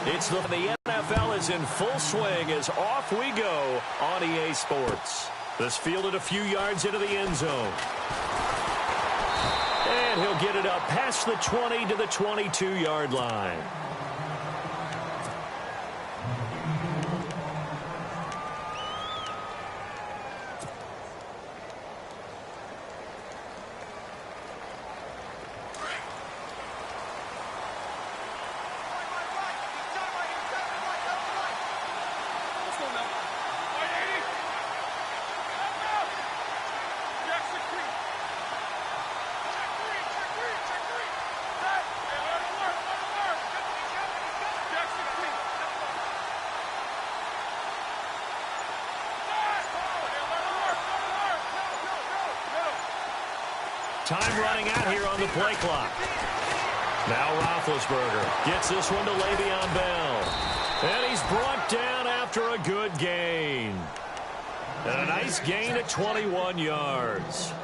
The NFL is in full swing as off we go on EA Sports. This fielded a few yards into the end zone. And he'll get it up past the 20 to the 22-yard line. Time running out here on the play clock. Now Roethlisberger gets this one to Le'Veon Bell. And he's brought down after a good gain. And a nice gain at 21 yards.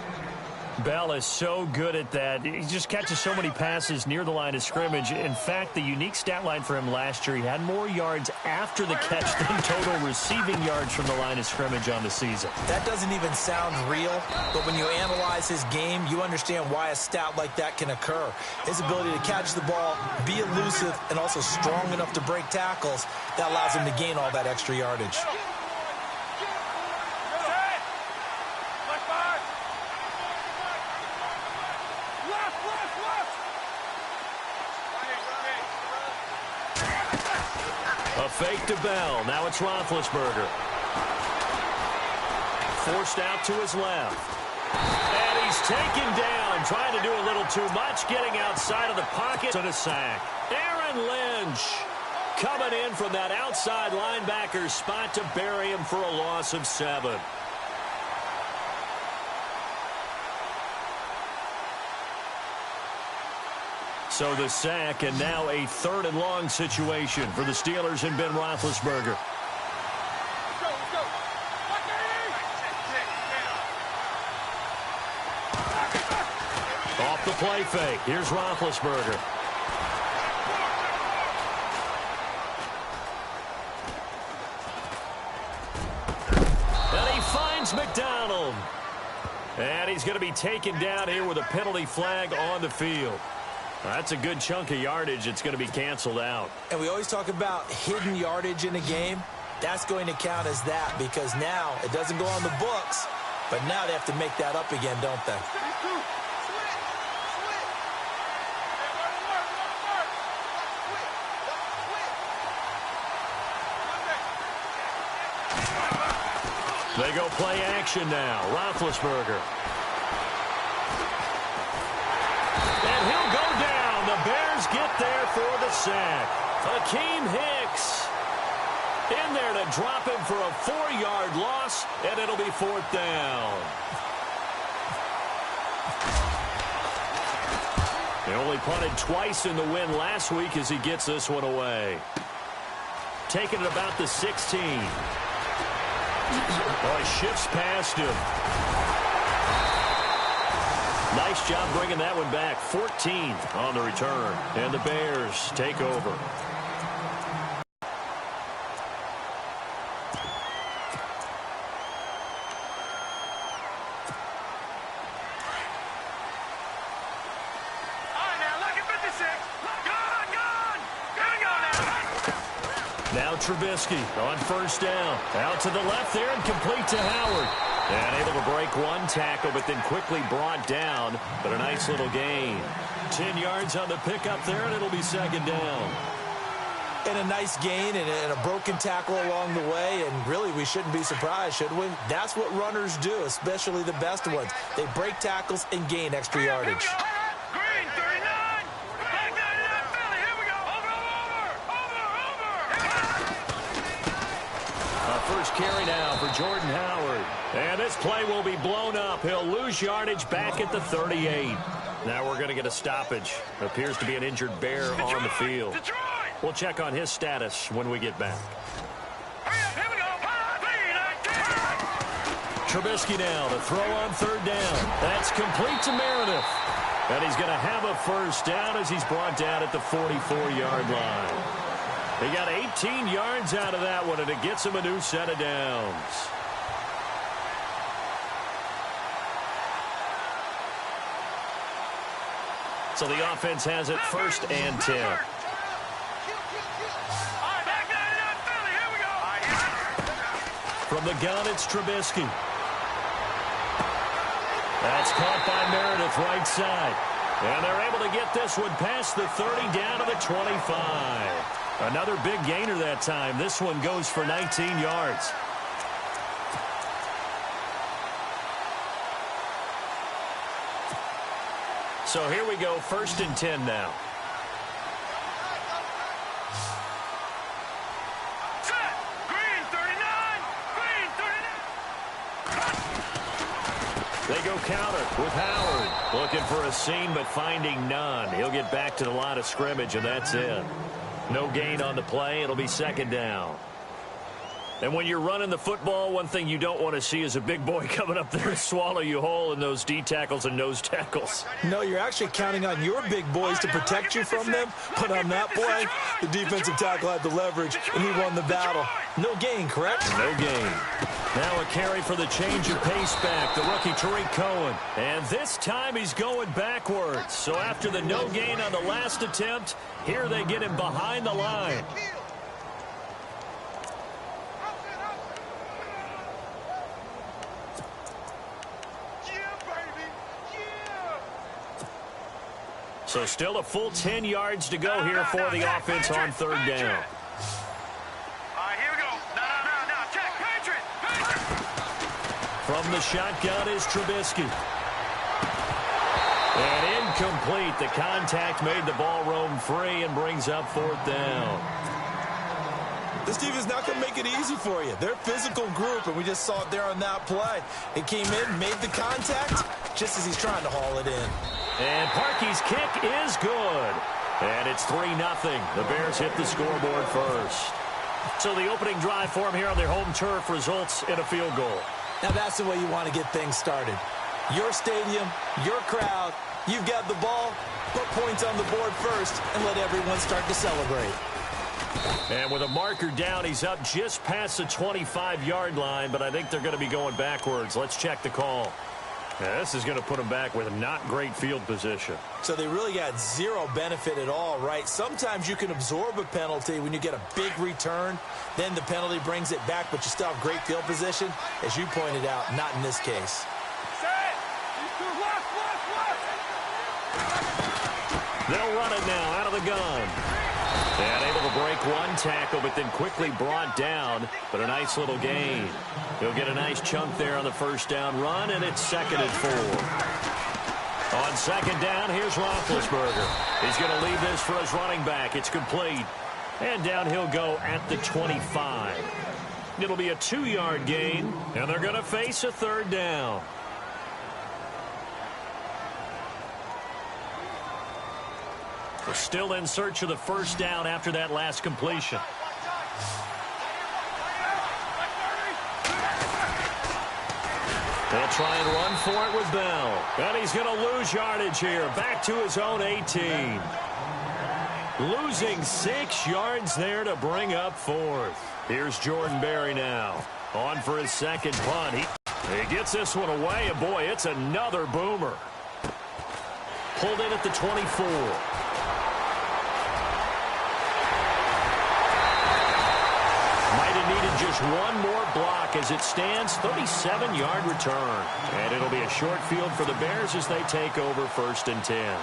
Bell is so good at that. He just catches so many passes near the line of scrimmage. In fact, the unique stat line for him last year, he had more yards after the catch than total receiving yards from the line of scrimmage on the season. That doesn't even sound real, but when you analyze his game, you understand why a stat like that can occur. His ability to catch the ball, be elusive, and also strong enough to break tackles, that allows him to gain all that extra yardage. Fake to Bell. Now it's Roethlisberger. Forced out to his left. And he's taken down, trying to do a little too much, getting outside of the pocket and a sack. Aaron Lynch coming in from that outside linebacker spot to bury him for a loss of 7. So the sack, and now a 3rd and long situation for the Steelers and Ben Roethlisberger. Off the play fake. Here's Roethlisberger. And he finds McDonald. And he's going to be taken down here with a penalty flag on the field. That's a good chunk of yardage. It's going to be canceled out. And we always talk about hidden yardage in a game. That's going to count as that because now it doesn't go on the books, but now they have to make that up again, don't they? They go play action now. Roethlisberger. And he'll go down. The Bears get there for the sack. Hakeem Hicks in there to drop him for a 4-yard loss, and it'll be 4th down. They only punted twice in the win last week as he gets this one away. Taking it about the 16. Oh, he shifts past him. Nice job bringing that one back. 14 on the return. And the Bears take over. Now Trubisky on 1st down. Out to the left there and complete to Howard. And able to break one tackle, but then quickly brought down. But a nice little gain. 10 yards on the pickup there, and it'll be 2nd down. And a nice gain and a broken tackle along the way. And really, we shouldn't be surprised, should we? That's what runners do, especially the best ones. They break tackles and gain extra yardage. First carry now for Jordan Howard. And this play will be blown up. He'll lose yardage back at the 38. Now we're going to get a stoppage. Appears to be an injured Bear on the field. We'll check on his status when we get back. Trubisky now to throw on 3rd down. That's complete to Meredith. And he's going to have a 1st down as he's brought down at the 44-yard line. He got 18 yards out of that one, and it gets him a new set of downs. So the offense has it 1st and 10. From the gun, it's Trubisky. That's caught by Meredith, right side. And they're able to get this one past the 30, down to the 25. Another big gainer that time. This one goes for 19 yards. So here we go, 1st and 10 now. They go counter with Howard. Looking for a seam, but finding none. He'll get back to the line of scrimmage, and that's it. No gain on the play. It'll be 2nd down. And when you're running the football, one thing you don't want to see is a big boy coming up there and swallow you whole in those D tackles and nose tackles. No, you're actually counting on your big boys to protect you from them. But on that play, the defensive tackle had the leverage, and he won the battle. No gain, correct? No gain. Now a carry for the change of pace back, the rookie Tariq Cohen. And this time he's going backwards. So after the no gain on the last attempt, here they get him behind the line. So still a full 10 yards to go here for the offense on 3rd down. From the shotgun is Trubisky. And incomplete. The contact made the ball roam free and brings up 4th down. This team is not going to make it easy for you. They're a physical group, and we just saw it there on that play. It came in, made the contact, just as he's trying to haul it in. And Parkey's kick is good. And it's 3-0. The Bears hit the scoreboard first. So the opening drive for them here on their home turf results in a field goal. Now that's the way you want to get things started. Your stadium, your crowd, you've got the ball, put points on the board first, and let everyone start to celebrate. And with a marker down, he's up just past the 25-yard line, but I think they're going to be going backwards. Let's check the call. Yeah, this is going to put them back with not great field position. So they really got zero benefit at all, right? Sometimes you can absorb a penalty when you get a big return. Then the penalty brings it back, but you still have great field position. As you pointed out, not in this case. They'll run it now out of the gun. And able to break one tackle, but then quickly brought down. But a nice little gain. He'll get a nice chunk there on the 1st down run, and it's 2nd and 4. On 2nd down, here's Roethlisberger. He's going to leave this for his running back. It's complete. And down he'll go at the 25. It'll be a 2-yard gain, and they're going to face a 3rd down. They're still in search of the 1st down after that last completion. They'll try and run for it with Bell. And he's going to lose yardage here. Back to his own 18. Losing 6 yards there to bring up 4th. Here's Jordan Berry now. On for his 2nd punt. He gets this one away, and boy, it's another boomer. Pulled in at the 24. Might have needed just one more block as it stands. 37-yard return. And it'll be a short field for the Bears as they take over 1st and 10.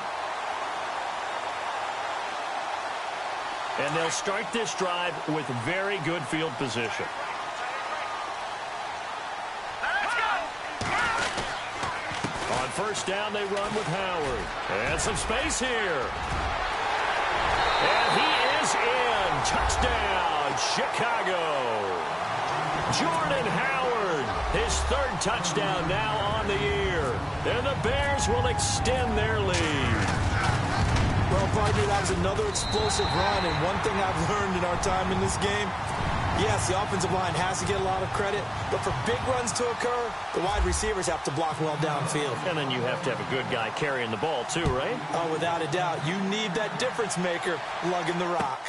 And they'll start this drive with very good field position. On 1st down, they run with Howard. And some space here. And he is in. Touchdown, Chicago. Jordan Howard, his 3rd touchdown now on the year. And the Bears will extend their lead. Well, partner, that was another explosive run, and one thing I've learned in our time in this game, yes, the offensive line has to get a lot of credit, but for big runs to occur, the wide receivers have to block well downfield. And then you have to have a good guy carrying the ball too, right? Oh, without a doubt. You need that difference maker lugging the rock.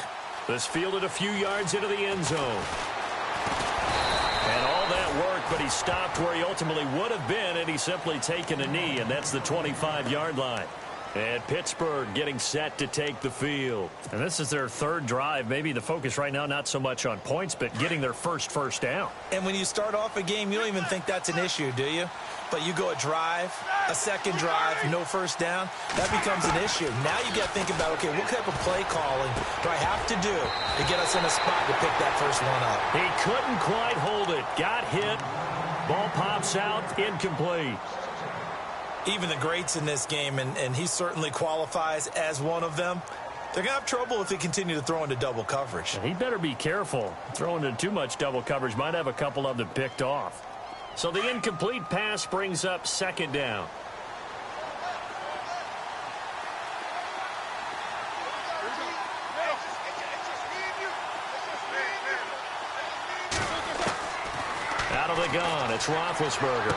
This fielded a few yards into the end zone. And all that work, but he stopped where he ultimately would have been, and he's simply taken a knee, and that's the 25-yard line. And Pittsburgh getting set to take the field. And this is their third drive. Maybe the focus right now not so much on points, but getting their first down. And when you start off a game, you don't even think that's an issue, do you? But you go a drive, a second drive, no first down, that becomes an issue. Now you got to think about, okay, what type of play calling do I have to do to get us in a spot to pick that first one up? He couldn't quite hold it. Got hit. Ball pops out, incomplete. Even the greats in this game, and he certainly qualifies as one of them, they're going to have trouble if they continue to throw into double coverage. And he better be careful. Throwing into too much double coverage might have a couple of them picked off. So the incomplete pass brings up second down. Out of the gun, it's Roethlisberger.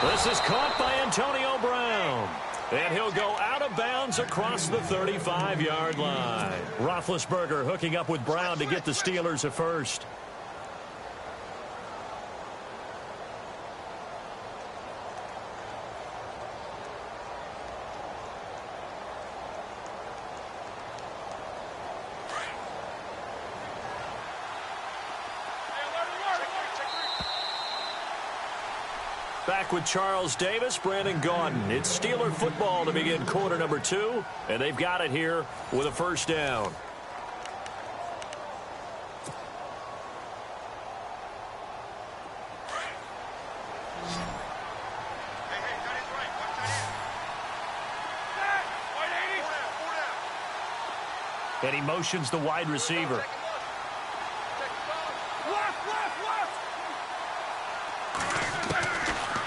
This is caught by Antonio Brown. And he'll go out of bounds across the 35-yard line. Roethlisberger hooking up with Brown to get the Steelers a first. Back with Charles Davis, Brandon Gaudin. It's Steeler football to begin quarter number 2, and they've got it here with a first down. And he motions the wide receiver.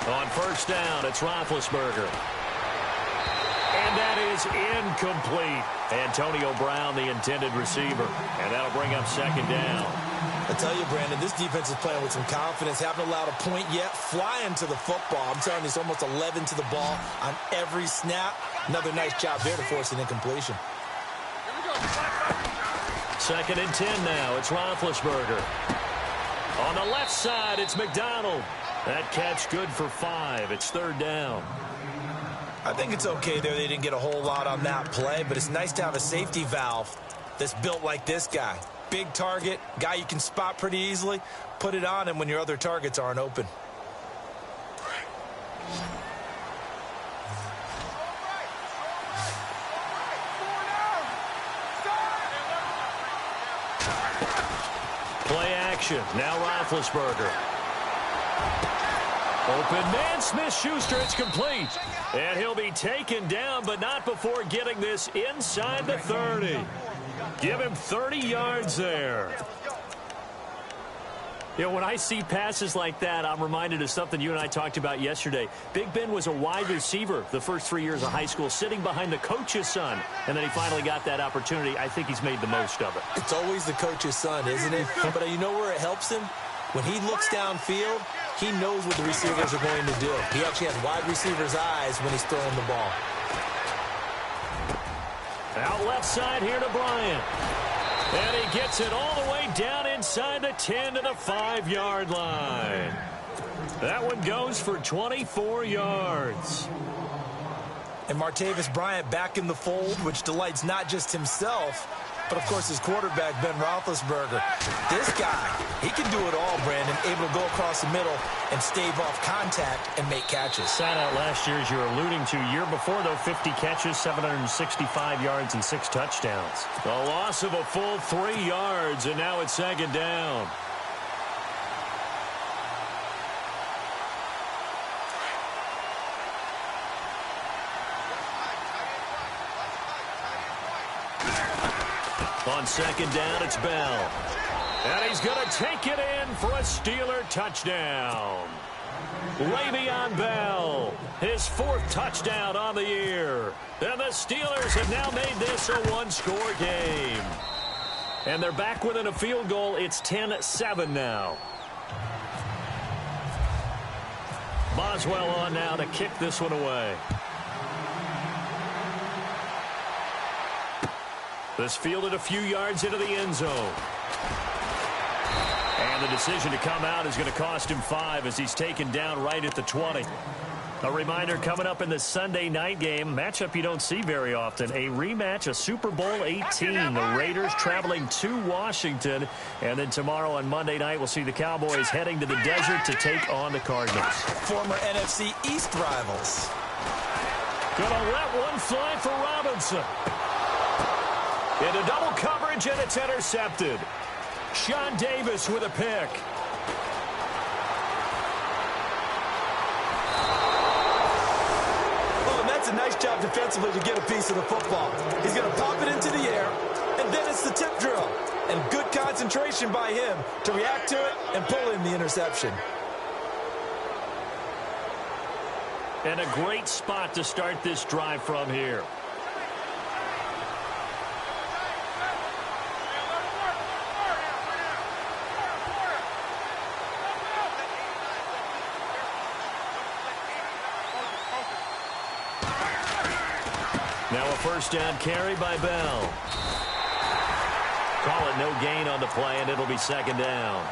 On first down, it's Roethlisberger. And that is incomplete. Antonio Brown, the intended receiver. And that'll bring up second down. I tell you, Brandon, this defense is playing with some confidence. Haven't allowed a point yet. Flying to the football. I'm telling you, it's almost 11 to the ball on every snap. Another nice job there to force an incompletion. Second and 10 now. It's Roethlisberger. On the left side, it's McDonald. That catch good for 5. It's third down. I think it's okay there. They didn't get a whole lot on that play, but it's nice to have a safety valve that's built like this guy. Big target, guy you can spot pretty easily. Put it on him when your other targets aren't open. Play action. Now Roethlisberger. Open man, Smith-Schuster, it's complete. And he'll be taken down, but not before getting this inside the 30. Give him 30 yards there. You know, when I see passes like that, I'm reminded of something you and I talked about yesterday. Big Ben was a wide receiver the first 3 years of high school, sitting behind the coach's son. And then he finally got that opportunity. I think he's made the most of it. It's always the coach's son, isn't it? But you know where it helps him? When he looks downfield, he knows what the receivers are going to do. He actually has wide receivers' eyes when he's throwing the ball. Out left side here to Bryant. And he gets it all the way down inside the 10 to the 5-yard line. That one goes for 24 yards. And Martavis Bryant back in the fold, which delights not just himself, but, of course, his quarterback, Ben Roethlisberger. This guy, he can do it all, Brandon, able to go across the middle and stave off contact and make catches. Sat out last year, as you're alluding to. Year before, though, 50 catches, 765 yards, and 6 touchdowns. A loss of a full 3 yards, and now it's second down. On second down, it's Bell. And he's going to take it in for a Steeler touchdown. Le'Veon Bell, his 4th touchdown on the year. And the Steelers have now made this a one-score game. And they're back within a field goal. It's 10-7 now. Boswell on now to kick this one away. This fielded a few yards into the end zone. And the decision to come out is going to cost him 5 as he's taken down right at the 20. A reminder coming up in the Sunday night game, matchup you don't see very often, a rematch of Super Bowl 18. The Raiders traveling to Washington. And then tomorrow on Monday night, we'll see the Cowboys heading to the desert to take on the Cardinals. Former NFC East rivals. Gonna let one fly for Robinson. Into double coverage, and it's intercepted. Sean Davis with a pick. Oh, and that's a nice job defensively to get a piece of the football. He's going to pop it into the air, and then it's the tip drill. And good concentration by him to react to it and pull in the interception. And a great spot to start this drive from here. Now a first down carry by Bell. Call it no gain on the play, and it'll be second down.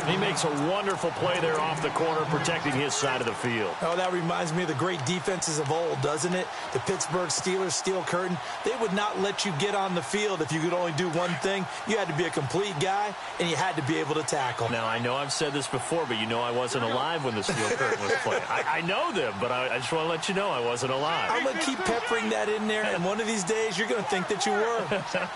He makes a wonderful play there off the corner, protecting his side of the field. Oh, that reminds me of the great defenses of old, doesn't it? The Pittsburgh Steelers, Steel Curtain, they would not let you get on the field if you could only do one thing. You had to be a complete guy, and you had to be able to tackle. Now, I know I've said this before, but you know I wasn't alive when the Steel Curtain was playing. I know them, but I just want to let you know I wasn't alive. I'm going to keep peppering that in there, and one of these days you're going to think that you were.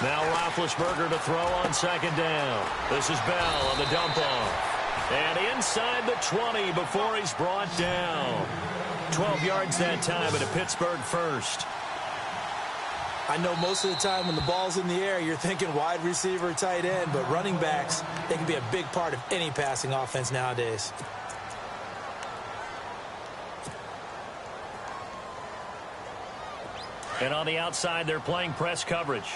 Now Roethlisberger to throw on second down. This is Bell on the dump off. And inside the 20 before he's brought down. 12 yards that time at a Pittsburgh first. I know most of the time when the ball's in the air, you're thinking wide receiver, tight end, but running backs, they can be a big part of any passing offense nowadays. And on the outside, they're playing press coverage.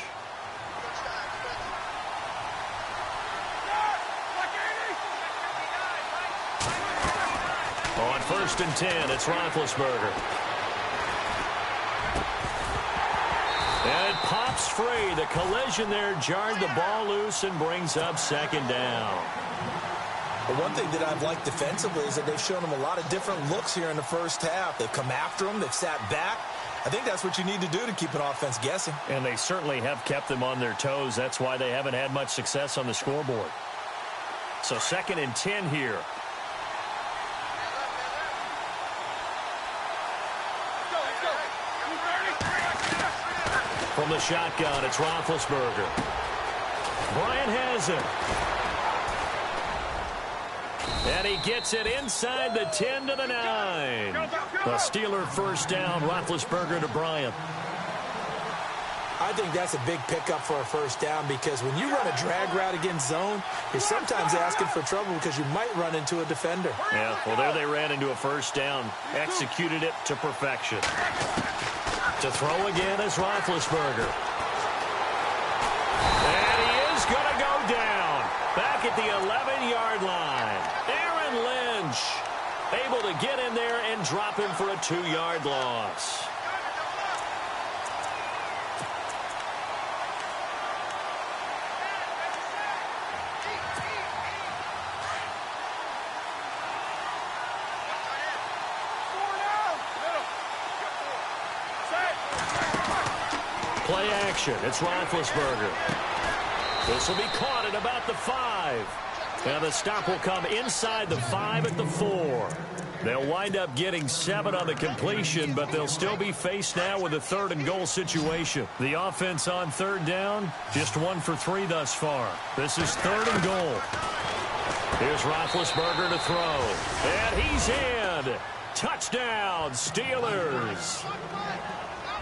On 1st and 10, it's Roethlisberger. And it pops free. The collision there jarred the ball loose and brings up second down. But one thing that I've liked defensively is that they've shown him a lot of different looks here in the first half. They've come after him. They've sat back. I think that's what you need to do to keep an offense guessing. And they certainly have kept them on their toes. That's why they haven't had much success on the scoreboard. So 2nd and 10 here. From the shotgun, it's Roethlisberger. Bryant has it. And he gets it inside the 10 to the 9. A Steeler first down, Roethlisberger to Bryant. I think that's a big pickup for a first down because when you run a drag route against zone, you're sometimes asking for trouble because you might run into a defender. Yeah, well, there they ran into a first down. Executed it to perfection. To throw again is Roethlisberger. And he is going to go down. Back at the 11-yard line. Aaron Lynch able to get in there and drop him for a 2-yard loss. Play action. It's Roethlisberger. This will be caught at about the 5. And the stop will come inside the 5 at the 4. They'll wind up getting 7 on the completion, but they'll still be faced now with a 3rd and goal situation. The offense on 3rd down, just 1 for 3 thus far. This is 3rd and goal. Here's Roethlisberger to throw. And he's in. Touchdown, Steelers.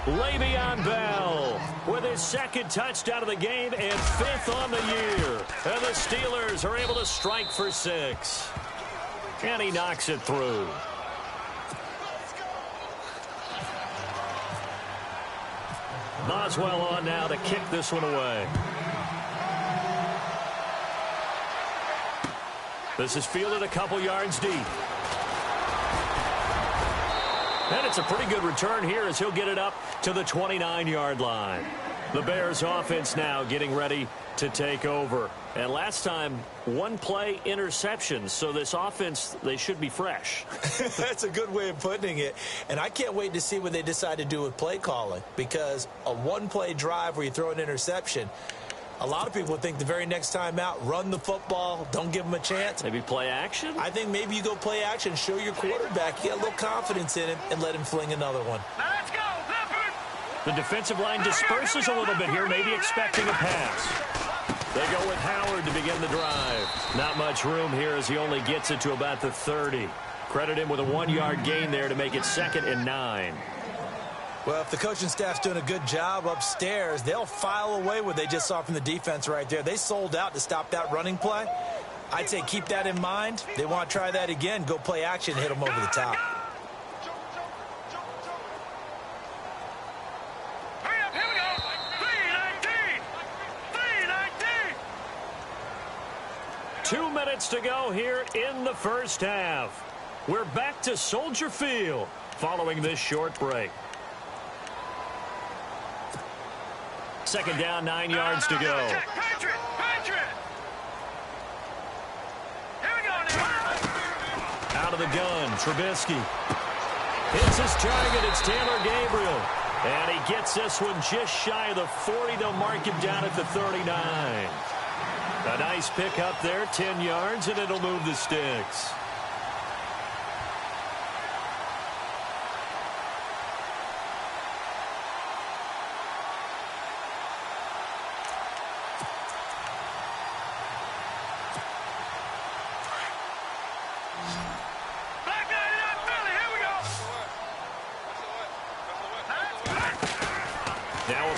Le'Veon Bell with his 2nd touchdown of the game and 5th on the year. And the Steelers are able to strike for 6. And he knocks it through. Boswell on now to kick this one away. This is fielded a couple yards deep. And it's a pretty good return here as he'll get it up to the 29-yard line. The Bears offense now getting ready to take over. And last time, one-play interception. So this offense, they should be fresh. That's a good way of putting it. And I can't wait to see what they decide to do with play calling. Because a one-play drive where you throw an interception, a lot of people think the very next time out, run the football, don't give them a chance. Maybe play action? I think maybe you go play action, show your quarterback, you get a little confidence in him, and let him fling another one. Now let's go, Leopard! The defensive line disperses a little bit here, maybe expecting a pass. They go with Howard to begin the drive. Not much room here as he only gets it to about the 30. Credit him with a 1-yard gain there to make it 2nd and 9. Well, if the coaching staff's doing a good job upstairs, they'll file away what they just saw from the defense right there. They sold out to stop that running play. I'd say keep that in mind. They want to try that again. Go play action, hit them over the top. Hurry up, here we go! 3:19! 3:19! 2 minutes to go here in the first half. We're back to Soldier Field following this short break. 2nd down, 9 yards to go. Patriot! Patriot! Here we go now! Out of the gun, Trubisky. Hits his target, it's Taylor Gabriel. And he gets this one just shy of the 40. They'll mark him down at the 39. A nice pick up there, 10 yards, and it'll move the sticks.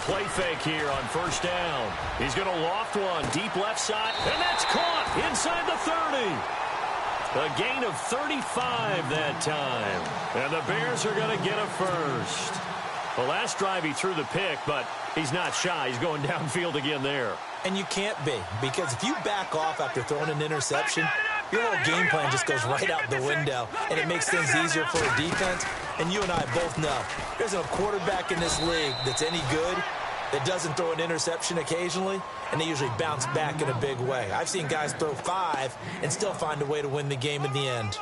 Play fake here on 1st down. He's going to loft one deep left side, and that's caught inside the 30. A gain of 35 that time. And the Bears are going to get a first. The last drive he threw the pick, but he's not shy. He's going downfield again there. And you can't be, because if you back off after throwing an interception, your whole game plan just goes right out the window, and it makes things easier for a defense. And you and I both know there's a quarterback in this league that's any good that doesn't throw an interception occasionally, and they usually bounce back in a big way. I've seen guys throw 5 and still find a way to win the game in the end.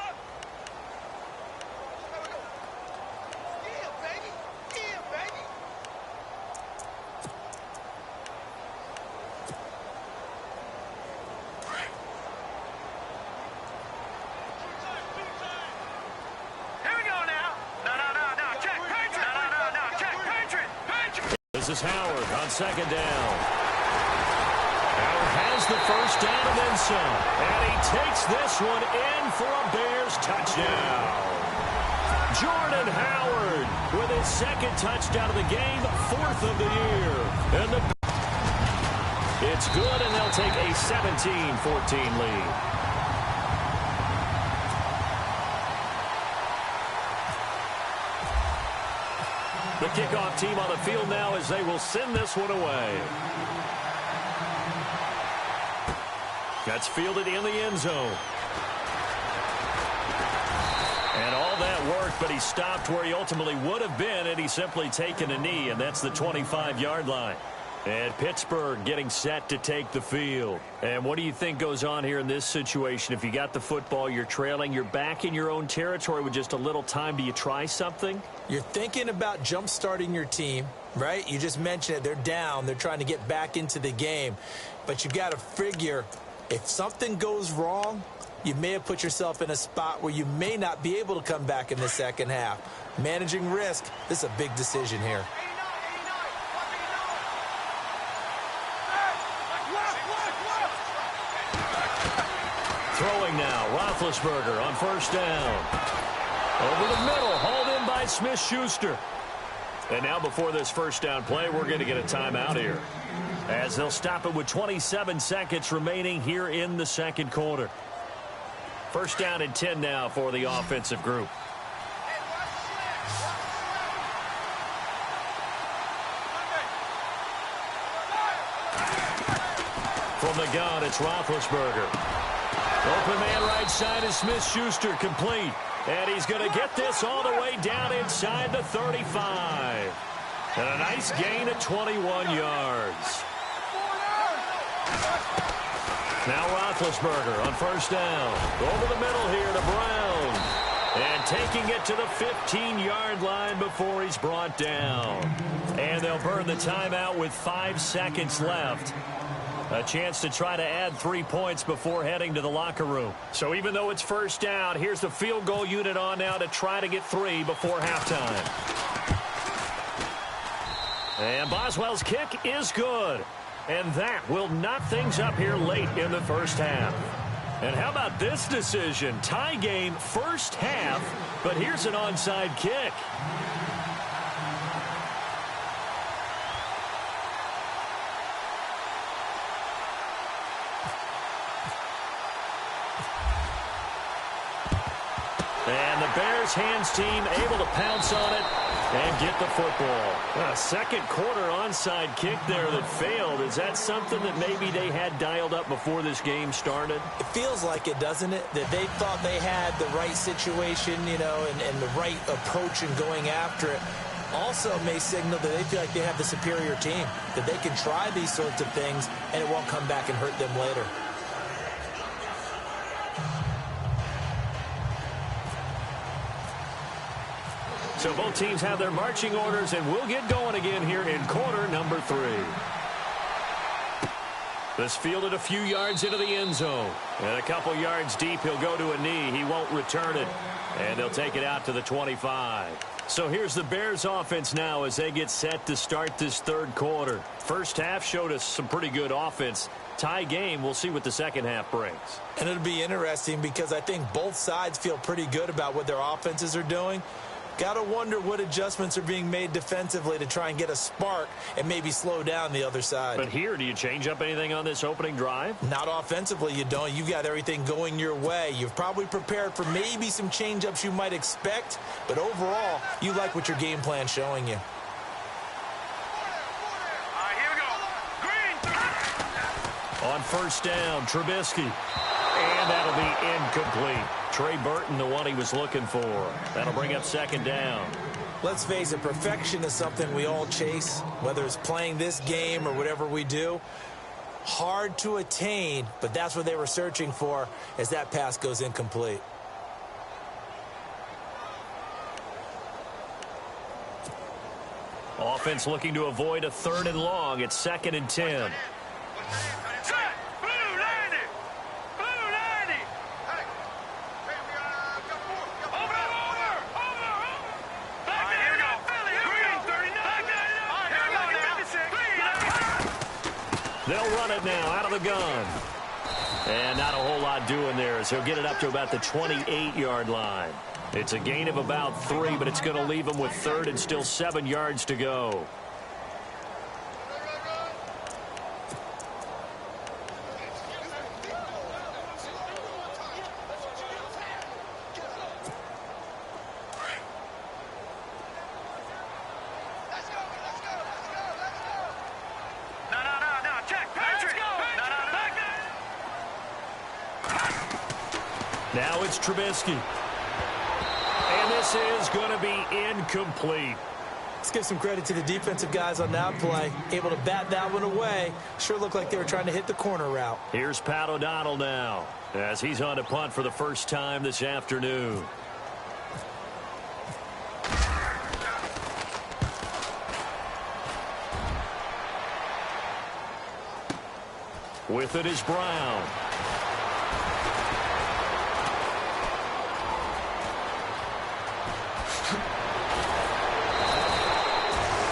This is Howard on 2nd down. Howard has the 1st down and then some. And he takes this one in for a Bears touchdown. Jordan Howard with his 2nd touchdown of the game, 4th of the year. And it's good, and they'll take a 17-14 lead. The kickoff team on the field now as they will send this one away. That's fielded in the end zone. And all that work, but he stopped where he ultimately would have been had he simply taken a knee, and that's the 25-yard line. And Pittsburgh getting set to take the field. And what do you think goes on here in this situation? If you got the football, you're trailing, you're back in your own territory with just a little time. Do you try something? You're thinking about jump-starting your team, right? You just mentioned it. They're down. They're trying to get back into the game. But you've got to figure if something goes wrong, you may have put yourself in a spot where you may not be able to come back in the second half. Managing risk, this is a big decision here. Throwing now, Roethlisberger on 1st down. Over the middle, hauled in by Smith-Schuster. And now before this 1st down play, we're going to get a timeout here, as they'll stop it with 27 seconds remaining here in the 2nd quarter. 1st down and 10 now for the offensive group. From the gun, it's Roethlisberger. Open man right side is Smith-Schuster, complete. And he's going to get this all the way down inside the 35. And a nice gain of 21 yards. Now Roethlisberger on first down. Over the middle here to Brown. And taking it to the 15-yard line before he's brought down. And they'll burn the timeout with 5 seconds left. A chance to try to add 3 points before heading to the locker room. So even though it's first down, here's the field goal unit on now to try to get 3 before halftime. And Boswell's kick is good. And that will knock things up here late in the first half. And how about this decision? Tie game first half, but here's an onside kick. And the Bears hands team able to pounce on it and get the football. A second quarter onside kick there that failed. Is that something that maybe they had dialed up before this game started? It feels like it, doesn't it? That they thought they had the right situation, you know, and the right approach in going after it. Also may signal that they feel like they have the superior team, that they can try these sorts of things and it won't come back and hurt them later. So both teams have their marching orders, and we'll get going again here in quarter number 3. This fielded a few yards into the end zone. And a couple yards deep, he'll go to a knee. He won't return it. And they'll take it out to the 25. So here's the Bears offense now as they get set to start this third quarter. First half showed us some pretty good offense. Tie game, we'll see what the second half brings. And it'll be interesting because I think both sides feel pretty good about what their offenses are doing. Got to wonder what adjustments are being made defensively to try and get a spark and maybe slow down the other side. But here, do you change up anything on this opening drive? Not offensively, you don't. You've got everything going your way. You've probably prepared for maybe some change-ups you might expect, but overall, you like what your game plan's showing you. Here we go. Green. On first down, Trubisky. And that'll be incomplete. Trey Burton, the one he was looking for. That'll bring up second down. Let's face it, perfection is something we all chase, whether it's playing this game or whatever we do. Hard to attain, but that's what they were searching for as that pass goes incomplete. Offense looking to avoid a 3rd and long. It's 2nd and 10. Set. Blue 90. Blue 90. Over. Back there. Here we go. Green 39. Back there. They'll run it now out of the gun. And not a whole lot doing there as he'll get it up to about the 28-yard line. It's a gain of about 3, but it's going to leave him with 3rd and still 7 yards to go. No. Check. Patrick. No. Back there. Now it's Trubisky. And this is going to be incomplete. Let's give some credit to the defensive guys on that play. Able to bat that one away. Sure looked like they were trying to hit the corner route. Here's Pat O'Donnell now as he's on to punt for the first time this afternoon. With it is Brown.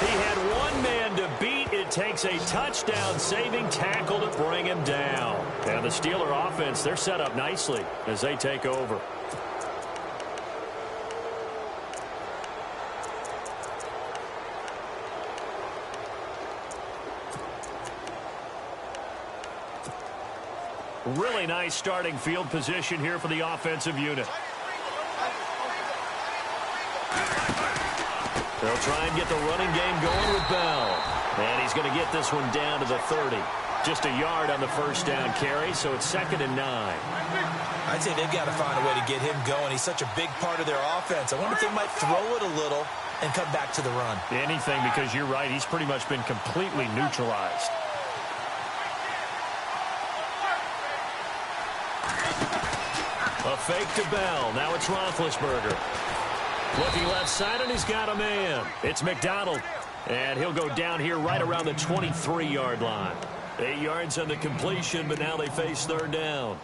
He had one man to beat. It takes a touchdown-saving tackle to bring him down. And the Steeler offense, they're set up nicely as they take over. Really nice starting field position here for the offensive unit. They'll try and get the running game going with Bell. And he's going to get this one down to the 30. Just a yard on the first down carry, so it's 2nd and 9. I'd say they've got to find a way to get him going. He's such a big part of their offense. I wonder if they might throw it a little and come back to the run. Anything, because you're right. He's pretty much been completely neutralized. A fake to Bell. Now it's Roethlisberger. Looking left side, and he's got a man. It's McDonald. And he'll go down here right around the 23-yard line. 8 yards on the completion, but now they face third down.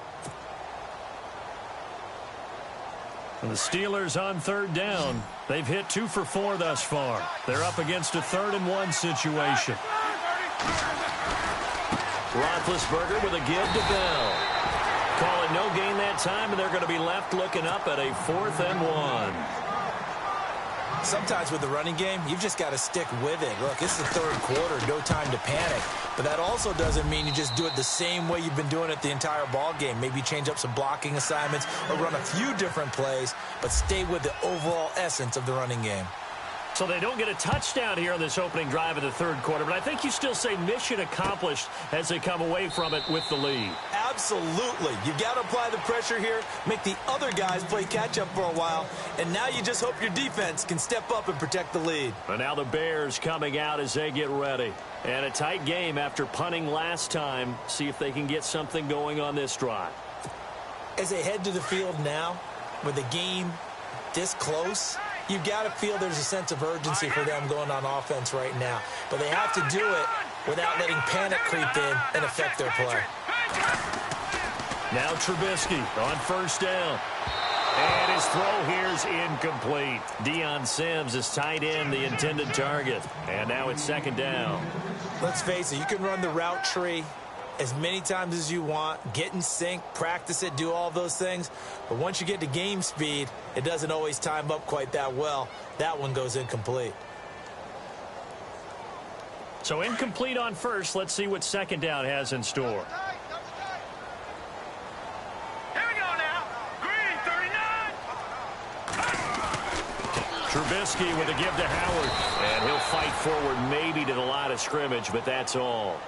And the Steelers on third down. They've hit 2 for 4 thus far. They're up against a 3rd-and-1 situation. Roethlisberger with a give to Bell. Call it no gain that time, and they're going to be left looking up at a 4th-and-1. Sometimes with the running game, you've just got to stick with it. Look, it's the 3rd quarter, no time to panic. But that also doesn't mean you just do it the same way you've been doing it the entire ball game. Maybe change up some blocking assignments or run a few different plays, but stay with the overall essence of the running game. So they don't get a touchdown here on this opening drive of the 3rd quarter, but I think you still say mission accomplished as they come away from it with the lead. Absolutely. You've got to apply the pressure here, make the other guys play catch-up for a while, and now you just hope your defense can step up and protect the lead. And now the Bears coming out as they get ready. And a tight game after punting last time. See if they can get something going on this drive. As they head to the field now, with the game this close, you've got to feel there's a sense of urgency for them going on offense right now. But they have to do it without letting panic creep in and affect their play. Now Trubisky on 1st down. And his throw here is incomplete. Deion Sims is tight end, the intended target. And now it's 2nd down. Let's face it, you can run the route tree as many times as you want, get in sync, practice it, do all those things. But once you get to game speed, it doesn't always time up quite that well. That one goes incomplete. So incomplete on 1st. Let's see what 2nd down has in store. Here we go now. Green, 39. Trubisky with a give to Howard. And he'll fight forward maybe to the line of scrimmage, but that's all.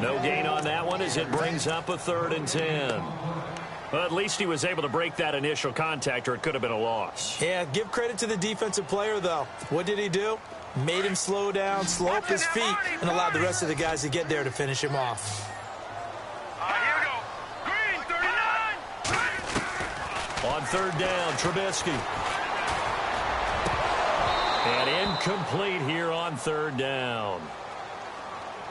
No gain on that one as it brings up a 3rd and 10. Well, at least he was able to break that initial contact, or it could have been a loss. Yeah, give credit to the defensive player, though. What did he do? Made him slow down, slow up his feet, and allowed the rest of the guys to get there to finish him off. Here we go. Green, 39. On 3rd down, Trubisky. And incomplete here on 3rd down.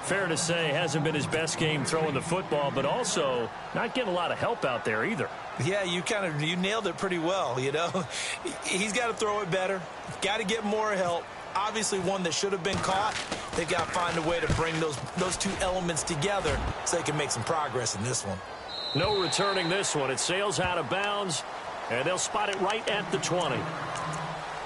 Fair to say, hasn't been his best game throwing the football, but also not getting a lot of help out there either. Yeah, you nailed it pretty well, you know. He's got to throw it better. Got to get more help. Obviously one that should have been caught. They've got to find a way to bring those 2 elements together so they can make some progress in this one. No returning this one. It sails out of bounds, and they'll spot it right at the 20.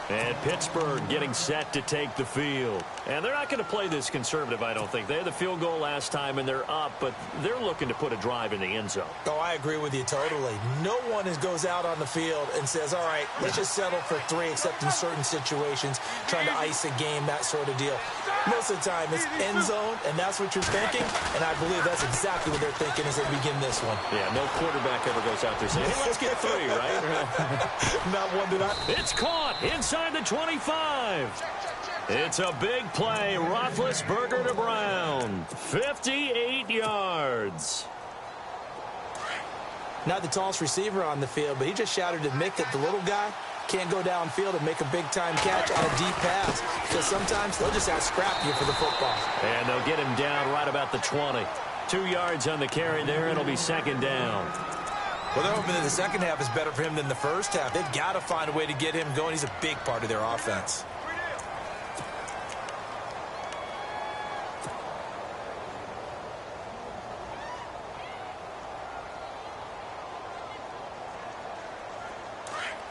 And Pittsburgh getting set to take the field. And they're not going to play this conservative, I don't think. They had the field goal last time, and they're up, but they're looking to put a drive in the end zone. Oh, I agree with you totally. No one goes out on the field and says, all right, let's just settle for 3, except in certain situations, trying to ice a game, that sort of deal. Most of the time, it's end zone, and that's what you're thinking, and I believe that's exactly what they're thinking as they begin this one. Yeah, no quarterback ever goes out there saying, hey, let's get 3, right? Not one that It's caught inside the 25. It's a big play. Roethlisberger to Brown. 58 yards. Not the tallest receiver on the field, but he just shouted to Mick that the little guy can't go downfield and make a big-time catch on a deep pass, because sometimes they'll just out-scrap you for the football. And they'll get him down right about the 20. 2 yards on the carry there, and it'll be 2nd down. Well, they're hoping that the second half is better for him than the first half. They've got to find a way to get him going. He's a big part of their offense.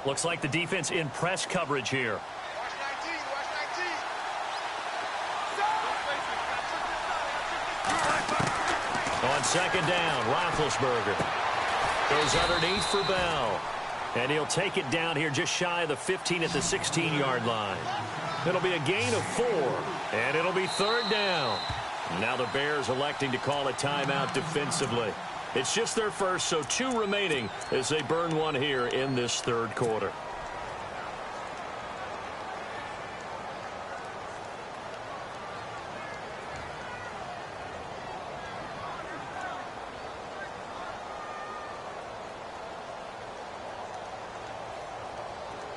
Looks like the defense in press coverage here. On 2nd down, Roethlisberger goes underneath for Bell. And he'll take it down here just shy of the 15 at the 16-yard line. It'll be a gain of 4, and it'll be 3rd down. Now the Bears electing to call a timeout defensively. It's just their first, so 2 remaining as they burn one here in this third quarter.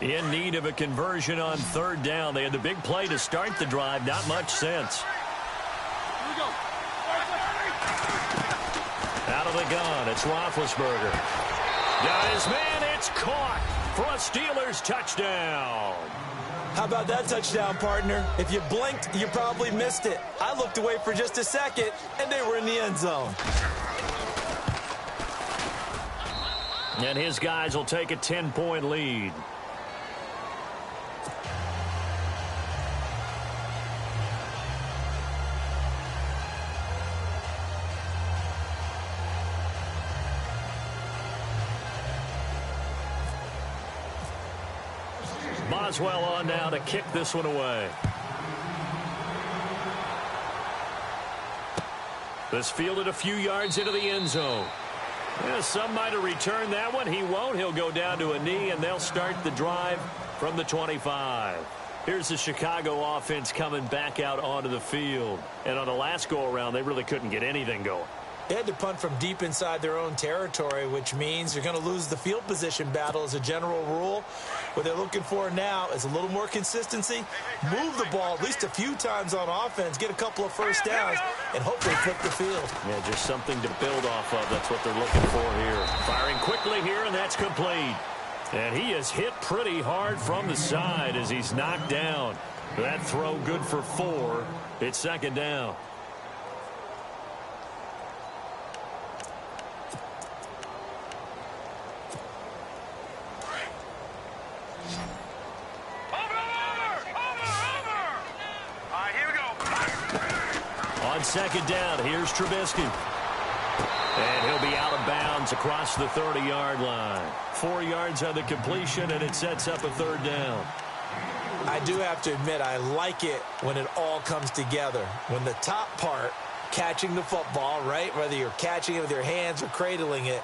In need of a conversion on third down. They had the big play to start the drive. Not much sense. Out of the gun, it's Roethlisberger. Got his man, it's caught for a Steelers touchdown. How about that touchdown, partner? If you blinked, you probably missed it. I looked away for just a second, and they were in the end zone. And his guys will take a 10-point lead. Boswell on now to kick this one away. This fielded a few yards into the end zone. Yeah, some might have returned that one. He won't. He'll go down to a knee, and they'll start the drive from the 25. Here's the Chicago offense coming back out onto the field. And on the last go-around, they really couldn't get anything going. They had to punt from deep inside their own territory, which means you're going to lose the field position battle as a general rule. What they're looking for now is a little more consistency, move the ball at least a few times on offense, get a couple of first downs, and hopefully flip the field. Yeah, just something to build off of. That's what they're looking for here. Firing quickly here, and that's complete. And he is hit pretty hard from the side as he's knocked down. That throw good for 4. It's second down. On second down, here's Trubisky. And he'll be out of bounds across the 30-yard line. 4 yards on the completion, and it sets up a third down. I do have to admit, I like it when it all comes together. When the top part, catching the football, right, whether you're catching it with your hands or cradling it,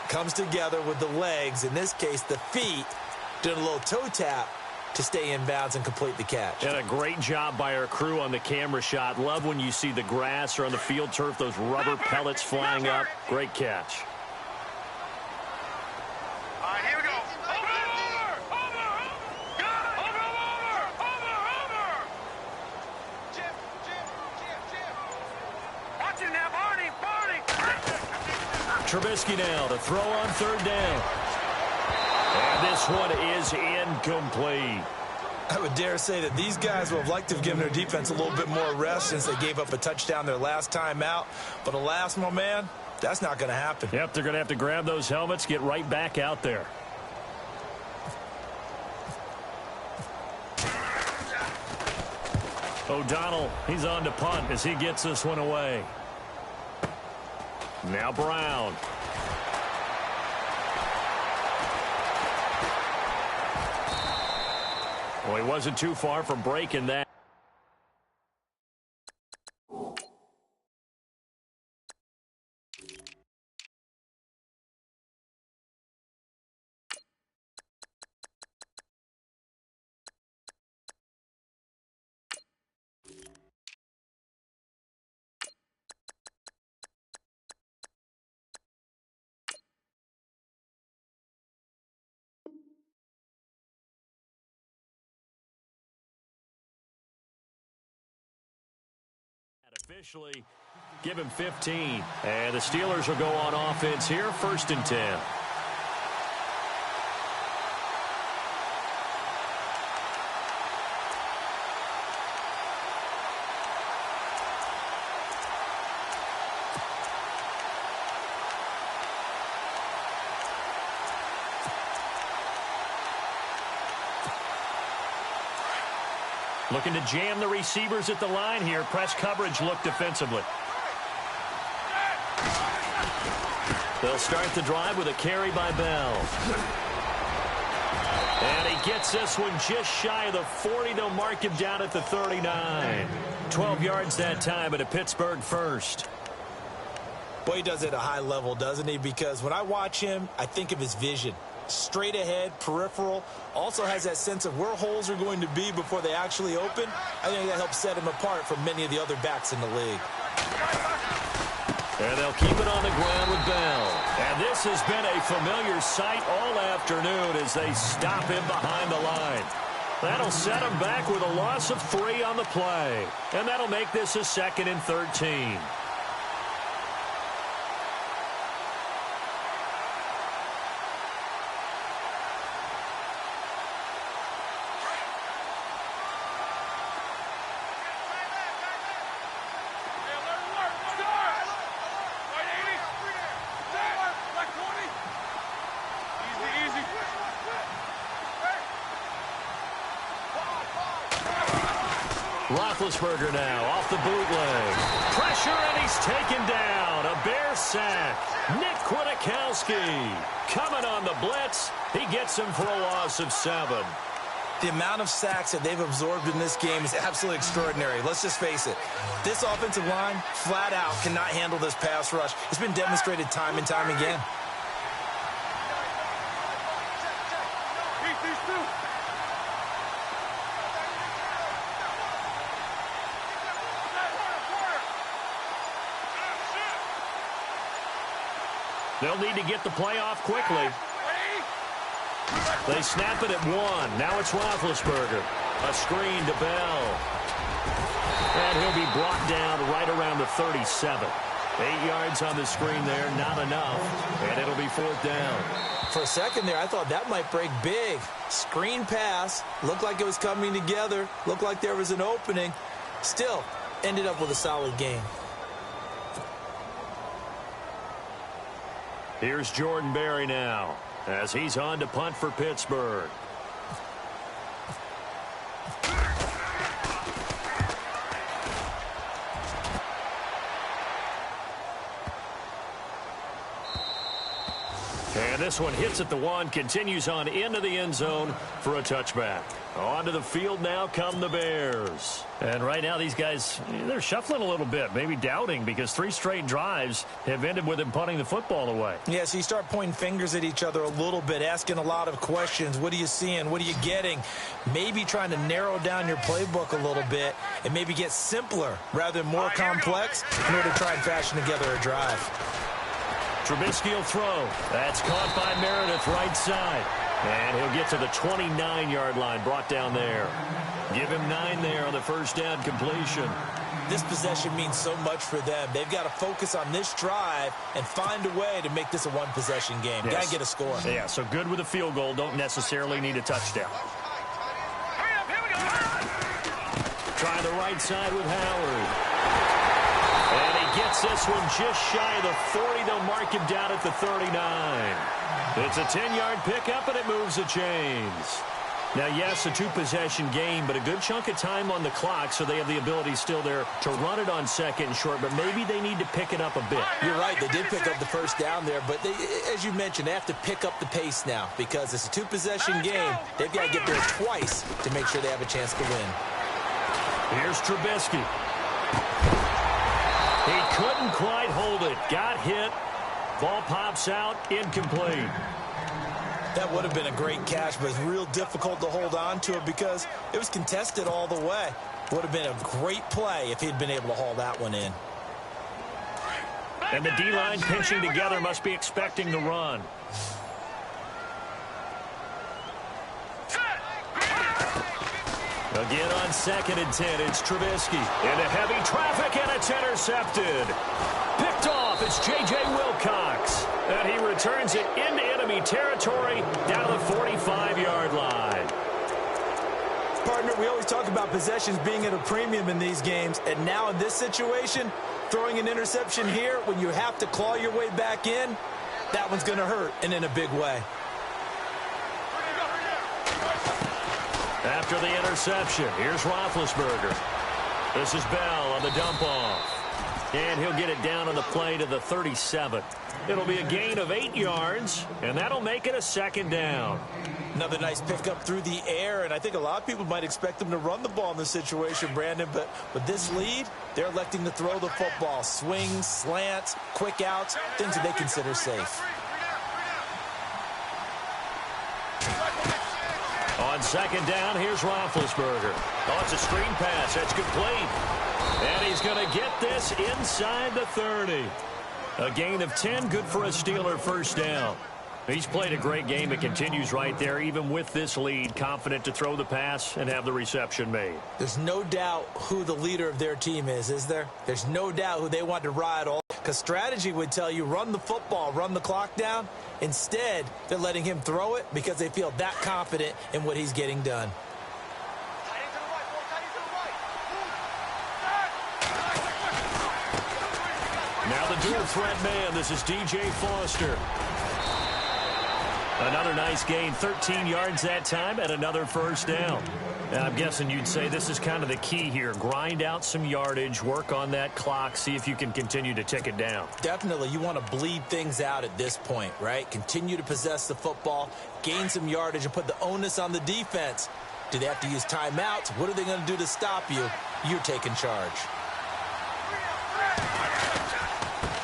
comes together with the legs, in this case the feet, doing a little toe tap to stay in bounds and complete the catch. And a great job by our crew on the camera shot. Love when you see the grass or on the field turf, those rubber pellets flying up. Great catch. All right, here we go. Watch it now, Barney. Trubisky now to throw on third down. And this one is incomplete. I would dare say that these guys would have liked to have given their defense a little bit more rest since they gave up a touchdown their last time out. But alas, my man, that's not going to happen. Yep, they're going to have to grab those helmets, get right back out there. O'Donnell, he's on to punt as he gets this one away. Now Brown. Well, he wasn't too far from breaking that. Officially give him 15. And the Steelers will go on offense here, 1st and 10. Looking to jam the receivers at the line here. Press coverage look defensively. They'll start the drive with a carry by Bell. And he gets this one just shy of the 40. They'll mark him down at the 39. 12 yards that time, and a Pittsburgh first. Boy, he does it at a high level, doesn't he? Because when I watch him, I think of his vision. Straight ahead, peripheral, also has that sense of where holes are going to be before they actually open. I think that helps set him apart from many of the other backs in the league. And they'll keep it on the ground with Bell. And this has been a familiar sight all afternoon as they stop him behind the line. That'll set him back with a loss of 3 on the play. And that'll make this a 2nd and 13. Roethlisberger now off the bootleg. Pressure, and he's taken down. A Bear sack. Nick Kwiatkowski coming on the blitz. He gets him for a loss of 7. The amount of sacks that they've absorbed in this game is absolutely extraordinary. Let's just face it. This offensive line, flat out, cannot handle this pass rush. It's been demonstrated time and time again. They'll need to get the play off quickly. They snap it at 1. Now it's Roethlisberger. A screen to Bell. And he'll be brought down right around the 37. 8 yards on the screen there, not enough. And it'll be 4th down. For a second there, I thought that might break big. Screen pass. Looked like it was coming together. Looked like there was an opening. Still, ended up with a solid game. Here's Jordan Berry now as he's on to punt for Pittsburgh. And this one hits at the 1, continues on into the end zone for a touchback. Onto the field now come the Bears. And right now these guys, they're shuffling a little bit, maybe doubting, because 3 straight drives have ended with him punting the football away. Yeah, so you start pointing fingers at each other a little bit, asking a lot of questions. What are you seeing? What are you getting? Maybe trying to narrow down your playbook a little bit and maybe get simpler rather than more complex in order to try and fashion together a drive. Trubisky will throw. That's caught by Meredith right side. And he'll get to the 29-yard line, brought down there. Give him 9 there on the first down completion. This possession means so much for them. They've got to focus on this drive and find a way to make this a one-possession game. Yes. Got to get a score. Yeah, so good with a field goal. Don't necessarily need a touchdown. Try the right side with Howard. And he gets this one just shy of the 40. They'll mark him down at the 39. It's a 10-yard pickup, and it moves the chains. Now, yes, a 2-possession game, but a good chunk of time on the clock, so they have the ability still there to run it on 2nd and short, but maybe they need to pick it up a bit. You're right. They did pick up the first down there, but they, as you mentioned, they have to pick up the pace now because it's a 2-possession game. They've got to get there twice to make sure they have a chance to win. Here's Trubisky. He couldn't quite hold it. Got hit. Ball pops out. Incomplete. That would have been a great catch, but it's real difficult to hold on to it because it was contested all the way. Would have been a great play if he'd been able to haul that one in. And the D-line pinching together must be expecting the run. Again on 2nd and 10, it's Trubisky. Into heavy traffic, and it's intercepted. Picked off, it's J.J. Wilcox. And he returns it into enemy territory down to the 45-yard line. Partner, we always talk about possessions being at a premium in these games, and now in this situation, throwing an interception here when you have to claw your way back in, that one's going to hurt, and in a big way. After the interception, here's Roethlisberger. This is Bell on the dump-off. And he'll get it down on the play to the 37. It'll be a gain of 8 yards, and that'll make it a 2nd down. Another nice pickup through the air, and I think a lot of people might expect them to run the ball in this situation, Brandon, but with this lead, they're electing to throw the football. Swings, slants, quick outs, things that they consider safe. On second down, here's Roethlisberger. Oh, it's a screen pass. That's complete. And he's going to get this inside the 30. A gain of 10, good for a Steeler first down. He's played a great game. It continues right there, even with this lead, confident to throw the pass and have the reception made. There's no doubt who the leader of their team is there? There's no doubt who they want to ride all. Because strategy would tell you run the football, run the clock down. Instead, they're letting him throw it because they feel that confident in what he's getting done. Now the dual threat man. This is DJ Foster. Another nice gain, 13 yards that time, and another first down. And I'm guessing you'd say this is kind of the key here. Grind out some yardage, work on that clock, see if you can continue to tick it down. Definitely. You want to bleed things out at this point, right? Continue to possess the football, gain some yardage, and put the onus on the defense. Do they have to use timeouts? What are they going to do to stop you? You're taking charge.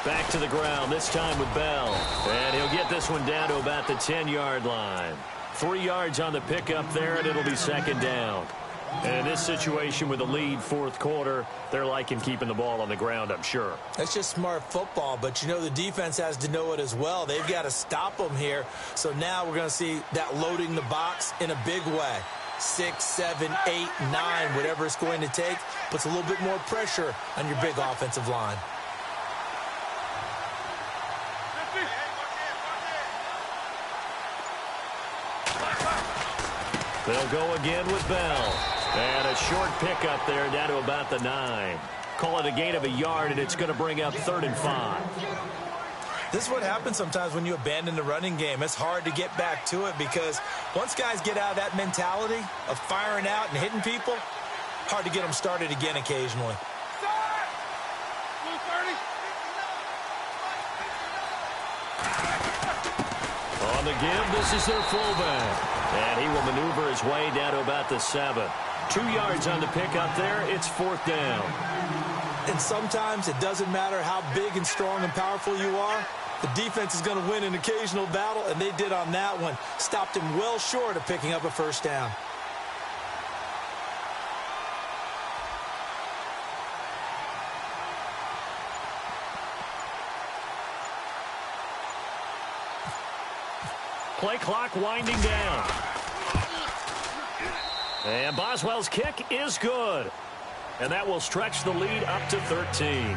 Back to the ground, this time with Bell. And he'll get this one down to about the 10-yard line. 3 yards on the pickup there, and it'll be second down. And in this situation with the lead fourth quarter, they're liking keeping the ball on the ground, I'm sure. That's just smart football, but you know the defense has to know it as well. They've got to stop them here. So now we're going to see that loading the box in a big way. 6, 7, 8, 9, whatever it's going to take, puts a little bit more pressure on your big offensive line. They'll go again with Bell. And a short pickup there down to about the 9. Call it a gain of a yard, and it's going to bring up 3rd and 5. This is what happens sometimes when you abandon the running game. It's hard to get back to it because once guys get out of that mentality of firing out and hitting people, hard to get them started again occasionally. On the give, this is their fullback. And he will maneuver his way down to about the 7. 2 yards on the pickup there. It's 4th down. And sometimes it doesn't matter how big and strong and powerful you are. The defense is going to win an occasional battle, and they did on that one. Stopped him well short of picking up a first down. Play clock winding down. And Boswell's kick is good. And that will stretch the lead up to 13.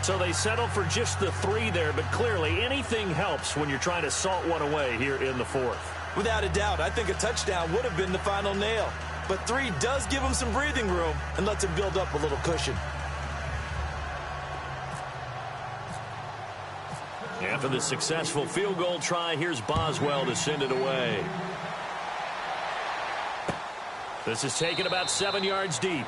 So they settle for just the 3 there, but clearly anything helps when you're trying to salt one away here in the 4th. Without a doubt, I think a touchdown would have been the final nail. But 3 does give them some breathing room and lets them build up a little cushion. After the successful field goal try, here's Boswell to send it away. This is taken about 7 yards deep.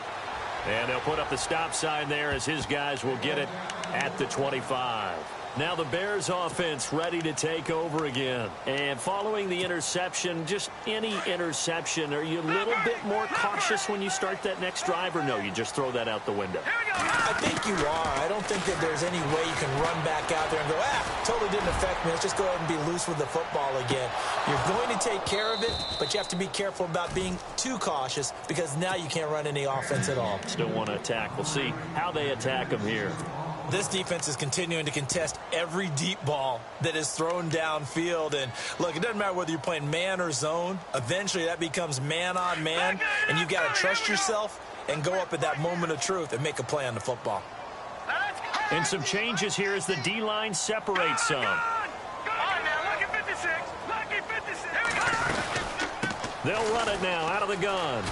And they'll put up the stop sign there as his guys will get it at the 25. Now the Bears offense ready to take over again. And following the interception, just any interception, are you a little bit more cautious when you start that next drive, or no, you just throw that out the window? I think you are. I don't think that there's any way you can run back out there and go, totally didn't affect me. Let's just go ahead and be loose with the football again. You're going to take care of it, but you have to be careful about being too cautious because now you can't run any offense at all. Still want to attack. We'll see how they attack them here. This defense is continuing to contest every deep ball that is thrown downfield. And, look, it doesn't matter whether you're playing man or zone. Eventually that becomes man on man, and you've got to trust yourself and go up at that moment of truth and make a play on the football. And some changes here as the D-line separates some. Come on now, lucky 56. Lucky 56. Here we go. They'll run it now out of the gun.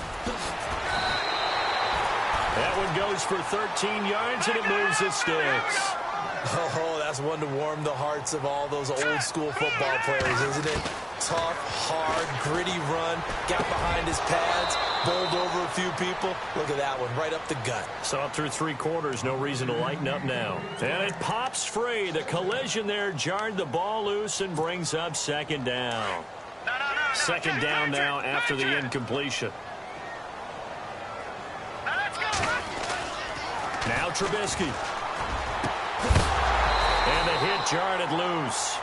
That one goes for 13 yards, and it moves the sticks. Oh, that's one to warm the hearts of all those old-school football players, isn't it? Tough, hard, gritty run, got behind his pads, bowled over a few people. Look at that one, right up the gut. Saw it through 3 quarters, no reason to lighten up now. And it pops free. The collision there jarred the ball loose and brings up second down. No, no, no. Second down now after the incompletion. Now Trubisky. And the hit jarred loose.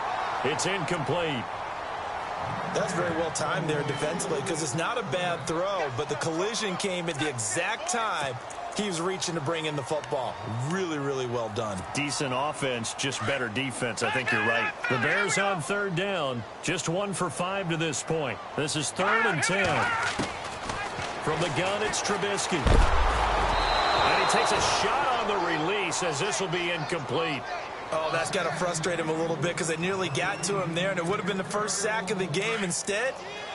It's incomplete. That's very well timed there defensively because it's not a bad throw, but the collision came at the exact time he was reaching to bring in the football. Really, really well done. Decent offense, just better defense. I think you're right. The Bears on third down. Just 1 for 5 to this point. This is 3rd and 10. From the gun, it's Trubisky. And he takes a shot on the release as this will be incomplete. Oh, that's got to frustrate him a little bit because they nearly got to him there, and it would have been the first sack of the game. Instead,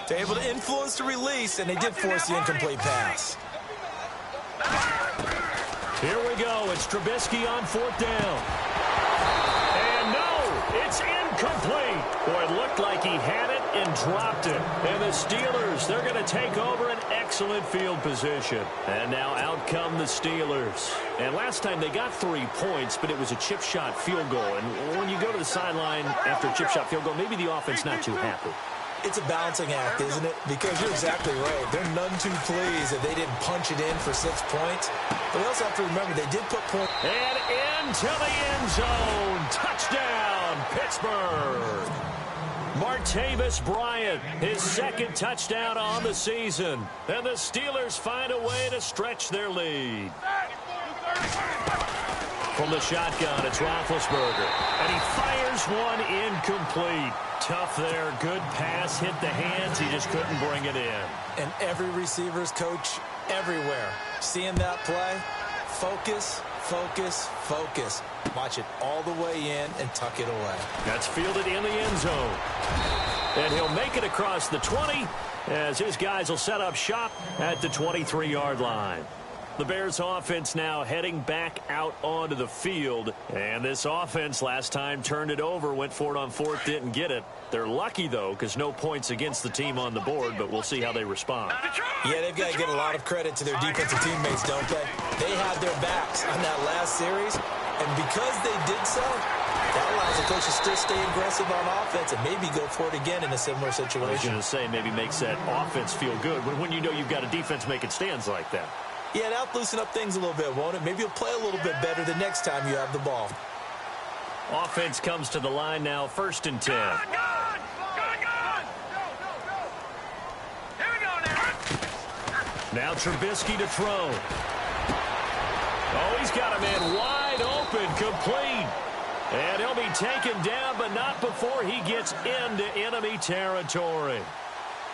they're able to influence the release, and they did force the incomplete pass. Here we go. It's Trubisky on 4th down. And no, it's incomplete. Boy, it looked like he had it and dropped it. And the Steelers, they're going to take over an excellent field position. And now out come the Steelers. And last time they got 3 points, but it was a chip shot field goal. And when you go to the sideline after a chip shot field goal, maybe the offense not too happy. It's a balancing act, isn't it? Because you're exactly right. They're none too pleased that they didn't punch it in for 6 points. But we also have to remember they did put points. And into the end zone. Touchdown, Pittsburgh. Martavis Bryant, his 2nd touchdown on the season. And the Steelers find a way to stretch their lead. From the shotgun, it's Roethlisberger. And he fires one incomplete. Tough there. Good pass. Hit the hands. He just couldn't bring it in. And every receiver's coach everywhere. Seeing that play, focus, focus, focus. Watch it all the way in and tuck it away. That's fielded in the end zone. And he'll make it across the 20 as his guys will set up shop at the 23-yard line. The Bears offense now heading back out onto the field. And this offense last time turned it over, went for it on 4th, didn't get it. They're lucky, though, because no points against the team on the board, but we'll see how they respond. Yeah, they've got to get a lot of credit to their defensive teammates, don't they? They had their backs on that last series, and because they did so, that allows the coach to still stay aggressive on offense and maybe go for it again in a similar situation. I was going to say, maybe makes that offense feel good when you know you've got a defense making stands like that. Yeah, that'll loosen up things a little bit, won't it? Maybe you'll play a little bit better the next time you have the ball. Offense comes to the line now, 1st and 10. Here we go now. Now Trubisky to throw. Oh, he's got a man wide open, complete. And he'll be taken down, but not before he gets into enemy territory.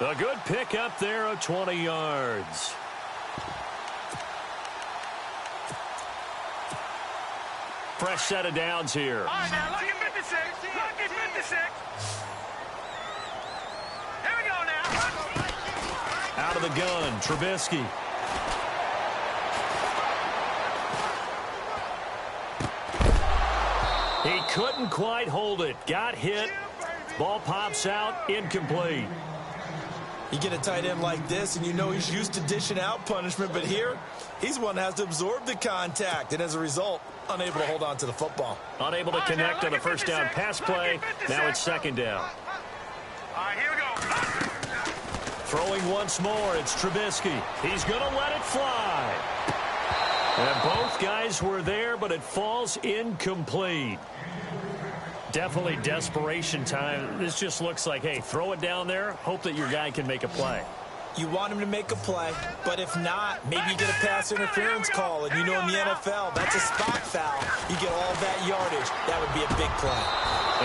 A good pickup there of 20 yards. Fresh set of downs here. All right, now, lucky 56. Lucky 56. Here we go now. Out of the gun, Trubisky. He couldn't quite hold it. Got hit. Ball pops out, incomplete. You get a tight end like this, and you know he's used to dishing out punishment, but here, he's one that has to absorb the contact, and as a result, unable to hold on to the football. Unable to connect on the first down pass play. Now it's 2nd down. All right, here we go. Throwing once more, it's Trubisky. He's going to let it fly. And both guys were there, but it falls incomplete. Definitely desperation time. This just looks like, hey, throw it down there, hope that your guy can make a play. You want him to make a play, but if not, maybe you get a pass interference call, and you know in the NFL, that's a spot foul. You get all that yardage. That would be a big play.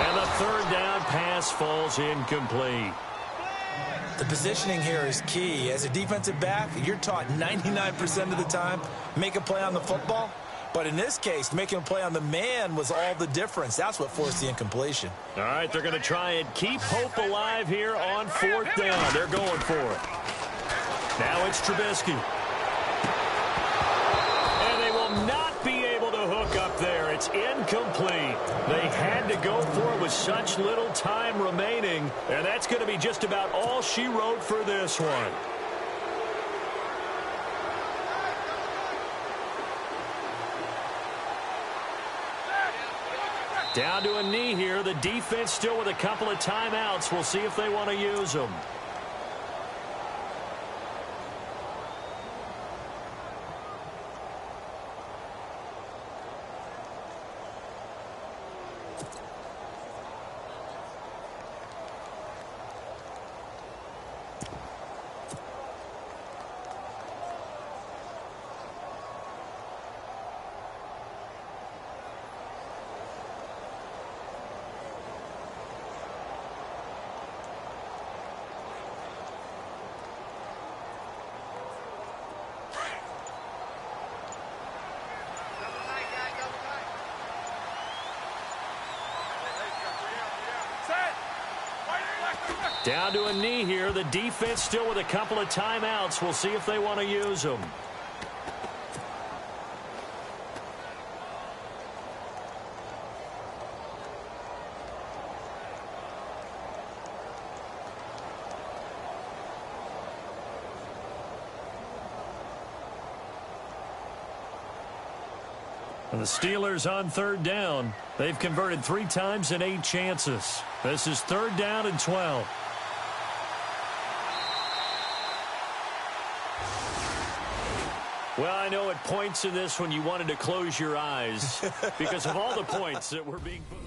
And the 3rd down pass falls incomplete. The positioning here is key. As a defensive back, you're taught 99% of the time, make a play on the football. But in this case, making a play on the man was all the difference. That's what forced the incompletion. All right, they're going to try and keep hope alive here on 4th down. They're going for it. Now it's Trubisky. And they will not be able to hook up there. It's incomplete. They had to go for it with such little time remaining. And that's going to be just about all she wrote for this one. Down to a knee here. The defense still with a couple of timeouts. We'll see if they want to use them. Down to a knee here. The defense still with a couple of timeouts. We'll see if they want to use them. And the Steelers on third down. They've converted 3 times in 8 chances. This is third down and 12. Well, I know at points in this when you wanted to close your eyes because of all the points that were being put.